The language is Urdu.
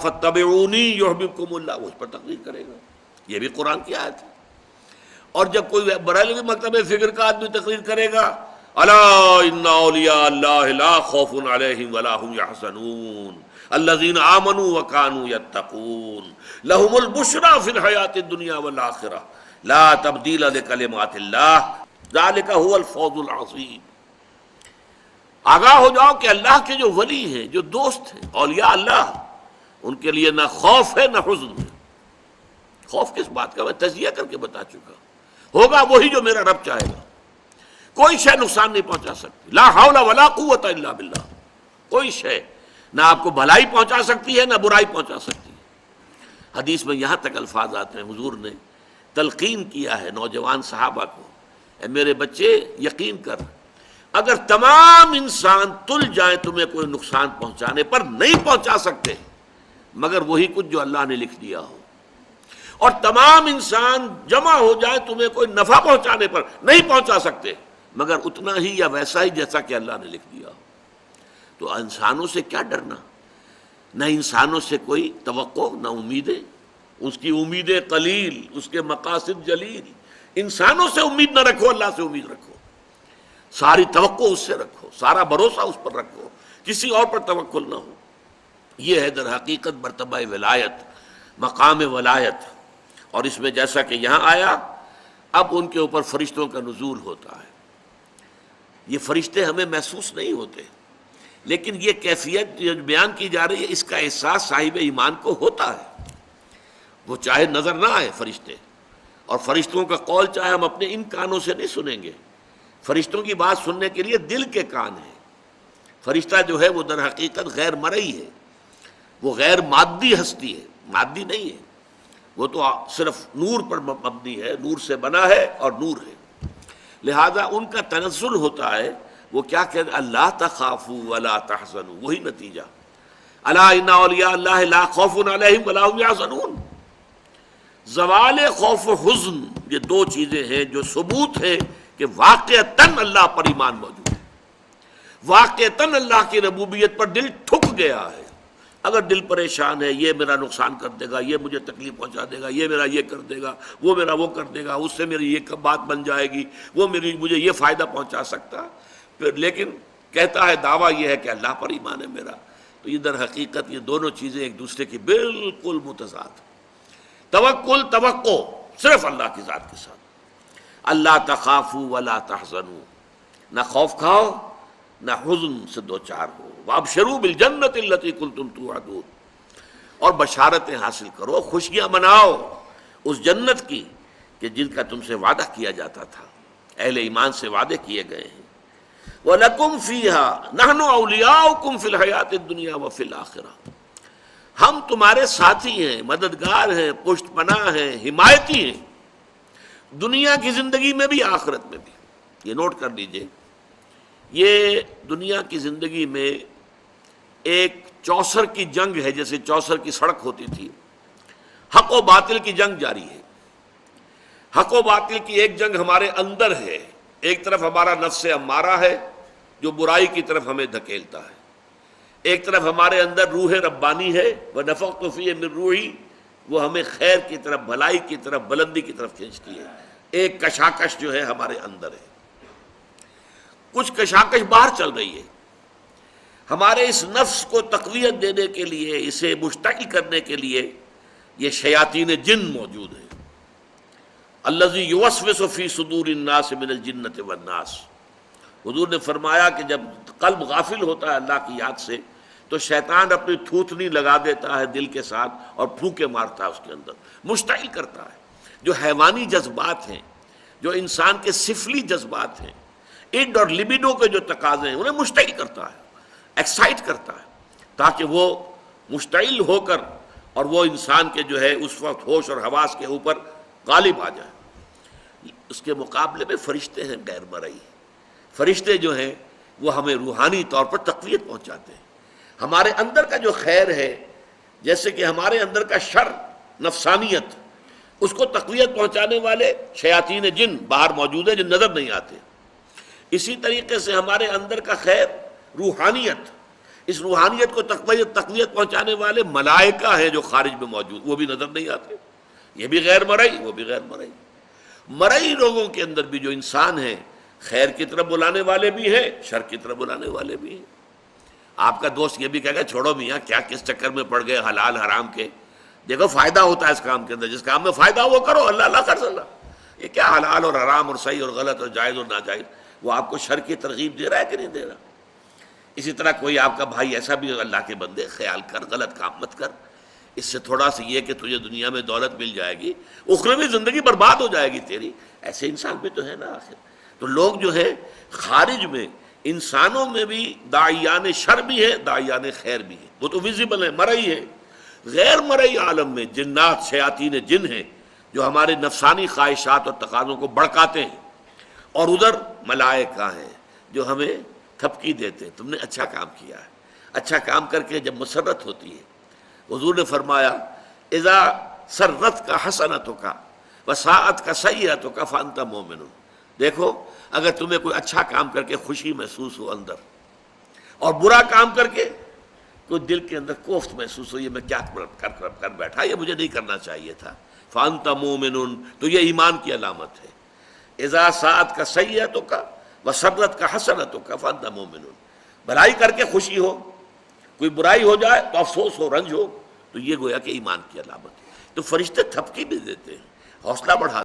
فَاتَّبِعُونِي يُحْبِبْكُمُ اللَّهُ، وہ اس پر تقریر کرے گا. یہ بھی قرآن کی آیت ہے. اور جب کوئی بریلوی مکتب فکر کا آدمی تقریر کرے گا الا ان اولیاء اللہ لا خوف علیہم ولا هم يحزنون الذین آمنوا وكانوا يتقون لهم البشرى في الحیاۃ الدنیا والآخرہ لا تبدیل لکلمات اللہ ذلک هو الفوز العظیم. آگاہ ہو جاؤ کہ اللہ کے جو ولی ہیں، جو دوست ہیں، اولیاء اللہ، ان کے لیے نہ خوف ہے نہ حزن ہے. خوف کس بات کا؟ میں تجزیہ کر کے بتا چکا. ہوگا وہی جو میرا رب چاہے گا. کوئی شے نقصان نہیں پہنچا سکتی. لا حول ولا قوت الا باللہ. کوئی شے نہ آپ کو بھلائی پہنچا سکتی ہے نہ برائی پہنچا سکتی ہے. حدیث میں یہاں تک الفاظ آتے ہیں، حضور نے تلقین کیا ہے نوجوان صحابہ کو، اے میرے بچے یقین کر، اگر تمام انسان تل جائیں تمہیں کوئی نقصان پہنچانے پر نہیں پہنچا سکتے مگر وہی کچھ جو اللہ نے لکھ دیا ہو، اور تمام انسان جمع ہو جائے تمہیں کوئی نفع پہنچانے پر نہیں پہنچا سکتے مگر اتنا ہی یا ویسا ہی جیسا کہ اللہ نے لکھ دیا ہو. تو انسانوں سے کیا ڈرنا؟ نہ انسانوں سے کوئی توقع نہ امیدیں. اس کی امیدیں قلیل، اس کے مقاصد جلیل. انسانوں سے امید نہ رکھو، اللہ سے امید رکھو. ساری توقع اس سے رکھو، سارا بھروسہ اس پر رکھو، کسی اور پر توکل نہ ہو. یہ ہے در حقیقت مرتبہ ولایت، مقام ولایت. اور اس میں جیسا کہ یہاں آیا، اب ان کے اوپر فرشتوں کا نزول ہوتا ہے. یہ فرشتے ہمیں محسوس نہیں ہوتے، لیکن یہ کیفیت جو بیان کی جا رہی ہے اس کا احساس صاحب ایمان کو ہوتا ہے. وہ چاہے نظر نہ آئے فرشتے، اور فرشتوں کا قول چاہے ہم اپنے ان کانوں سے نہیں سنیں گے. فرشتوں کی بات سننے کے لیے دل کے کان ہیں. فرشتہ جو ہے وہ در حقیقت غیر مرئی ہے، وہ غیر مادی ہستی ہے، مادی نہیں ہے. وہ تو صرف نور پر مبنی ہے، نور سے بنا ہے اور نور ہے. لہذا ان کا تنزل ہوتا ہے. وہ کیا کہتے ہیں؟ اللہ تخافوا ولا تحزنوا. وہی نتیجہ، الا ان اولیاء اللہ لا خوف علیہم ولا هم يحزنون. زوال خوف و حزن، یہ دو چیزیں ہیں جو ثبوت ہے کہ واقعتاً اللہ پر ایمان موجود ہے، واقعتاً اللہ کی ربوبیت پر دل ٹھک گیا ہے. اگر دل پریشان ہے، یہ میرا نقصان کر دے گا، یہ مجھے تکلیف پہنچا دے گا، یہ میرا یہ کر دے گا، وہ میرا وہ کر دے گا، اس سے میری یہ بات بن جائے گی، وہ مجھے یہ فائدہ پہنچا سکتا، پھر لیکن کہتا ہے دعویٰ یہ ہے کہ اللہ پر ایمان ہے میرا. تو یہ در حقیقت یہ دونوں چیزیں ایک دوسرے کی بالکل متضاد. توکل، توقع صرف اللہ کی ذات کے ساتھ. اللہ تخافوا ولا تحزنوا، نہ خوف کھاؤ نہ حزن سے دو چار ہو. وابشروا بالجنۃ التي كنتم توعدون، اور بشارتیں حاصل کرو، خوشیاں مناؤ اس جنت کی کہ جن کا تم سے وعدہ کیا جاتا تھا، اہل ایمان سے وعدے کیے گئے ہیں. وَلَكُمْ فِيهَا نَحْنُ أَوْلِيَاؤُكُمْ فِي الْحَيَاةِ الدُّنْيَا وَفِي الْآخِرَةِ. ہم تمہارے ساتھی ہیں، مددگار ہیں، پشت پناہ ہیں، حمایتی ہیں، دنیا کی زندگی میں بھی آخرت میں بھی. یہ نوٹ کر لیجئے، یہ دنیا کی زندگی میں ایک چوسر کی جنگ ہے، جیسے چوسر کی سڑک ہوتی تھی. حق و باطل کی جنگ جاری ہے. حق و باطل کی ایک جنگ ہمارے اندر ہے. ایک طرف ہمارا نفس امارہ ہے جو برائی کی طرف ہمیں دھکیلتا ہے، ایک طرف ہمارے اندر روح ربانی ہے، وَنَفَخْتُ فِيهِ مِن رُوحِي، وہ ہمیں خیر کی طرف، بھلائی کی طرف، بلندی کی طرف کھینچتی ہے. ایک کشاکش جو ہے ہمارے اندر ہے. کچھ کشاکش باہر چل رہی ہے. ہمارے اس نفس کو تقویت دینے کے لیے، اسے مشتعل کرنے کے لیے یہ شیاطین جن موجود ہیں. الذی یوسوس فی صدور الناس من الجنۃ والناس. حضور نے فرمایا کہ جب قلب غافل ہوتا ہے اللہ کی یاد سے تو شیطان اپنی تھوتنی لگا دیتا ہے دل کے ساتھ اور پھونکے مارتا ہے اس کے اندر، مشتعل کرتا ہے. جو حیوانی جذبات ہیں، جو انسان کے سفلی جذبات ہیں، اڈ اور لبیڈو کے جو تقاضے ہیں، انہیں مشتعل کرتا ہے، ایکسائٹ کرتا ہے، تاکہ وہ مشتعل ہو کر اور وہ انسان کے جو ہے اس وقت ہوش اور حواس کے اوپر غالب آ جائے. اس کے مقابلے میں فرشتے ہیں غیر مرئی. فرشتے جو ہیں وہ ہمیں روحانی طور پر تقویت پہنچاتے ہیں. ہمارے اندر کا جو خیر ہے، جیسے کہ ہمارے اندر کا شر، نفسانیت، اس کو تقویت پہنچانے والے شیاطین جن باہر موجود ہیں جو نظر نہیں آتے. اسی طریقے سے ہمارے اندر کا خیر، روحانیت، اس روحانیت کو تقویت پہنچانے والے ملائکہ ہیں جو خارج میں موجود، وہ بھی نظر نہیں آتے، یہ بھی غیر مرئی، وہ بھی غیر مرئی۔ مرئی لوگوں کے اندر بھی جو انسان ہیں، خیر کی طرف بلانے والے بھی ہیں، شر کی طرف بلانے والے بھی ہیں۔ آپ کا دوست یہ بھی کہے گا چھوڑو میاں کیا کس چکر میں پڑ گئے حلال حرام کے، دیکھو فائدہ ہوتا ہے اس کام کے اندر، جس کام میں فائدہ وہ کرو، اللہ اللہ کر سکتا۔ یہ کیا حلال اور حرام اور صحیح اور غلط اور جائز اور ناجائز، وہ آپ کو شر کی ترغیب دے رہا ہے کہ نہیں دے رہا؟ اسی طرح کوئی آپ کا بھائی ایسا بھی، اللہ کے بندے خیال کر، غلط کام مت کر، اس سے تھوڑا سا یہ کہ تجھے دنیا میں دولت مل جائے گی، اخروی زندگی برباد ہو جائے گی تیری، ایسے انسان بھی تو ہے نا آخر۔ تو لوگ جو ہے خارج میں، انسانوں میں بھی داعیان شر بھی ہے، داعیان خیر بھی ہے، وہ تو ویزیبل ہے، مرئی ہے۔ غیر مرئی عالم میں جنات، شیاطین جن ہیں جو ہمارے نفسانی خواہشات اور تقاضوں کو بڑکاتے ہیں، اور ادھر ملائکہ ہیں جو ہمیں تھپکی دیتے ہیں، تم نے اچھا کام کیا ہے۔ اچھا کام کر کے جب مسرت ہوتی ہے، حضور نے فرمایا اذا سرت کا حسنتوں کا وساعت کا سیئتوں کا فانت مومن۔ دیکھو اگر تمہیں کوئی اچھا کام کر کے خوشی محسوس ہو اندر، اور برا کام کر کے کوئی دل کے اندر کوفت محسوس ہو، یہ میں کیا کر بیٹھا، یہ مجھے نہیں کرنا چاہیے تھا، فانت مومن، تو یہ ایمان کی علامت ہے۔ اذا ساعت کا سیئتوں کا وسرت کا حسنتوں کا فانت مومن، بھلائی کر کے خوشی ہو، کوئی برائی ہو جائے تو افسوس ہو، رنج ہو، تو یہ گویا کہ ایمان کی علامت ہے۔ تو فرشتے تھپکی بھی دیتے ہیں، حوصلہ بڑھاتے ہیں۔